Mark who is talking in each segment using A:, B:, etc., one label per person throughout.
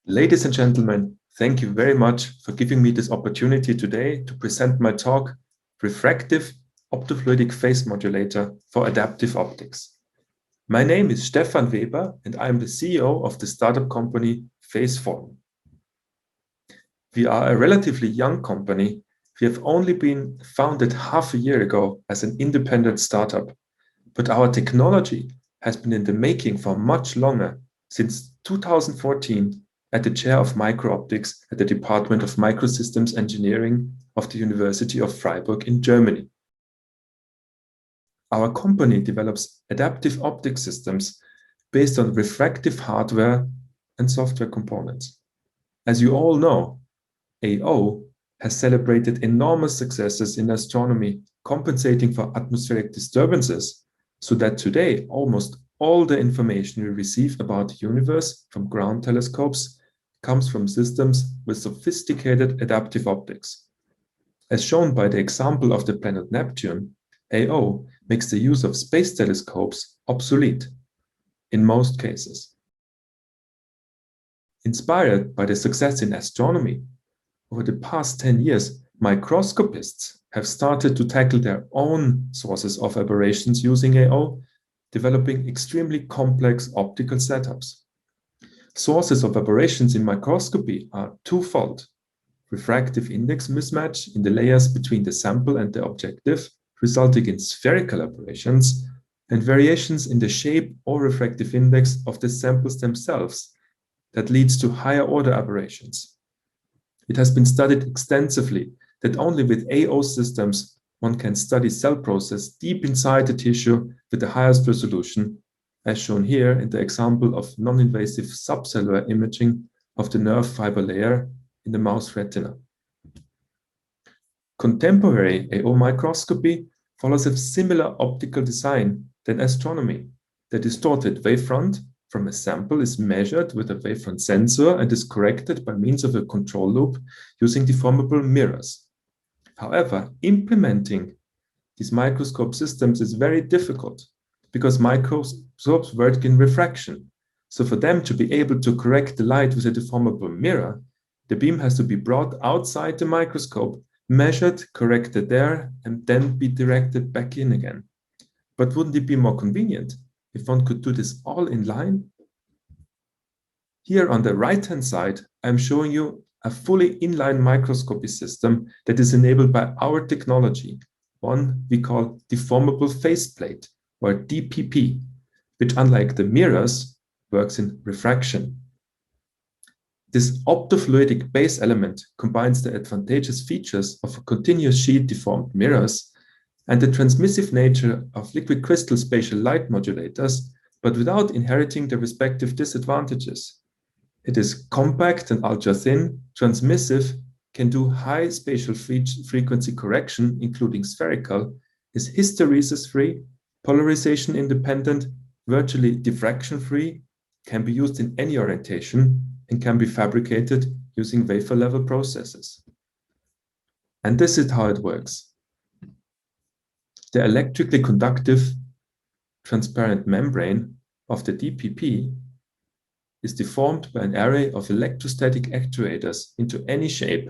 A: Ladies and gentlemen, thank you very much for giving me this opportunity today to present my talk, Refractive Optofluidic Phase Modulator for Adaptive Optics. My name is Stefan Weber and I am the CEO of the startup company Phaseform. We are a relatively young company. We have only been founded half a year ago as an independent startup, but our technology has been in the making for much longer, since 2014, at the chair of micro-optics at the Department of Microsystems Engineering of the University of Freiburg in Germany. Our company develops adaptive optic systems based on refractive hardware and software components. As you all know, AO has celebrated enormous successes in astronomy, compensating for atmospheric disturbances, so that today almost all the information we receive about the universe from ground telescopes comes from systems with sophisticated adaptive optics. As shown by the example of the planet Neptune, AO makes the use of space telescopes obsolete in most cases. Inspired by the success in astronomy, over the past 10 years, microscopists have started to tackle their own sources of aberrations using AO, developing extremely complex optical setups. Sources of aberrations in microscopy are twofold: refractive index mismatch in the layers between the sample and the objective, resulting in spherical aberrations, and variations in the shape or refractive index of the samples themselves that leads to higher order aberrations. It has been studied extensively that only with AO systems one can study cell process deep inside the tissue with the highest resolution, as shown here in the example of non-invasive subcellular imaging of the nerve fiber layer in the mouse retina. Contemporary AO microscopy follows a similar optical design than astronomy. The distorted wavefront from a sample is measured with a wavefront sensor and is corrected by means of a control loop using deformable mirrors. However, implementing these microscope systems is very difficult because microscopes work in refraction. So for them to be able to correct the light with a deformable mirror, the beam has to be brought outside the microscope, measured, corrected there, and then be directed back in again. But wouldn't it be more convenient if one could do this all in line? Here on the right-hand side, I'm showing you a fully inline microscopy system that is enabled by our technology, one we call Deformable Phase Plate, or DPP, which, unlike the mirrors, works in refraction. This optofluidic base element combines the advantageous features of continuous sheet deformed mirrors and the transmissive nature of liquid crystal spatial light modulators, but without inheriting the respective disadvantages. It is compact and ultra-thin, transmissive, can do high spatial frequency correction, including spherical, is hysteresis-free, polarization independent, virtually diffraction-free, can be used in any orientation, and can be fabricated using wafer-level processes. And this is how it works. The electrically conductive transparent membrane of the DPP is deformed by an array of electrostatic actuators into any shape,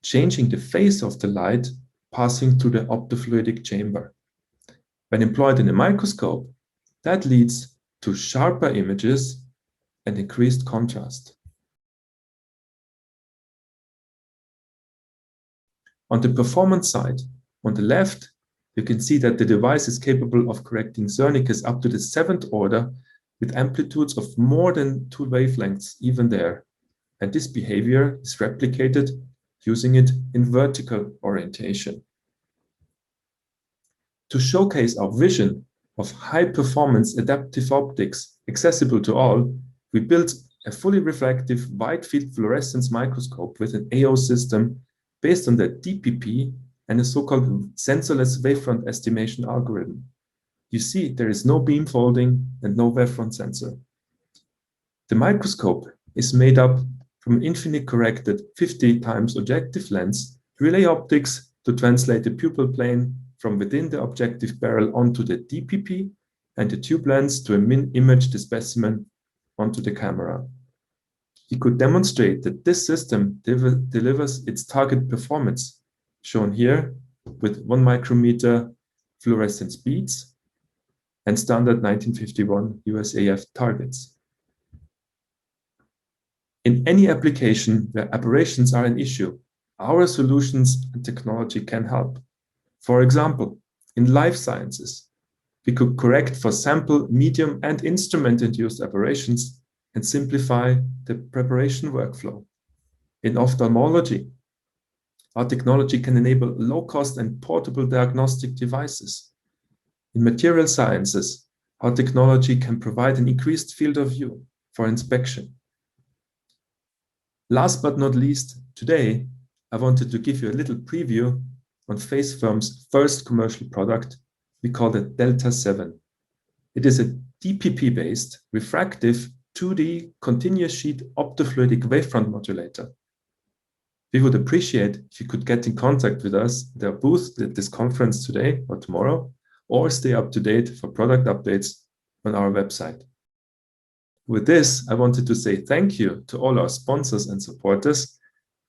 A: changing the phase of the light passing through the optofluidic chamber. When employed in a microscope, that leads to sharper images and increased contrast. On the performance side, on the left, you can see that the device is capable of correcting Wernicke's up to the 7th order with amplitudes of more than 2 wavelengths even there. And this behavior is replicated using it in vertical orientation. To showcase our vision of high-performance adaptive optics accessible to all, we built a fully reflective wide-field fluorescence microscope with an AO system based on the DPP and a so-called sensorless wavefront estimation algorithm. You see, there is no beam folding and no wavefront sensor. The microscope is made up from an infinitely corrected 50 times objective lens, relay optics to translate the pupil plane from within the objective barrel onto the DPP, and the tube lens to image the specimen onto the camera. he could demonstrate that this system delivers its target performance, shown here with 1 micrometer fluorescence beads and standard 1951 USAF targets. In any application where aberrations are an issue, our solutions and technology can help. For example, in life sciences, we could correct for sample, medium, and instrument-induced aberrations and simplify the preparation workflow. In ophthalmology, our technology can enable low-cost and portable diagnostic devices. In material sciences, our technology can provide an increased field of view for inspection. Last but not least, today, I wanted to give you a little preview on Phaseform's first commercial product. We call it Delta 7. It is a DPP-based, refractive, 2D continuous sheet optofluidic wavefront modulator. We would appreciate if you could get in contact with us at our booth at this conference today or tomorrow, or stay up to date for product updates on our website. With this, I wanted to say thank you to all our sponsors and supporters.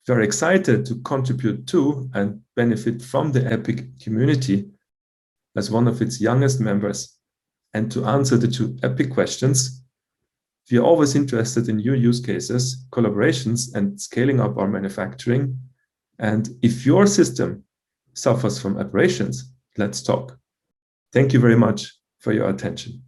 A: We are excited to contribute to and benefit from the EPIC community as one of its youngest members, and to answer the 2 EPIC questions. We are always interested in new use cases, collaborations, and scaling up our manufacturing. And if your system suffers from aberrations, let's talk. Thank you very much for your attention.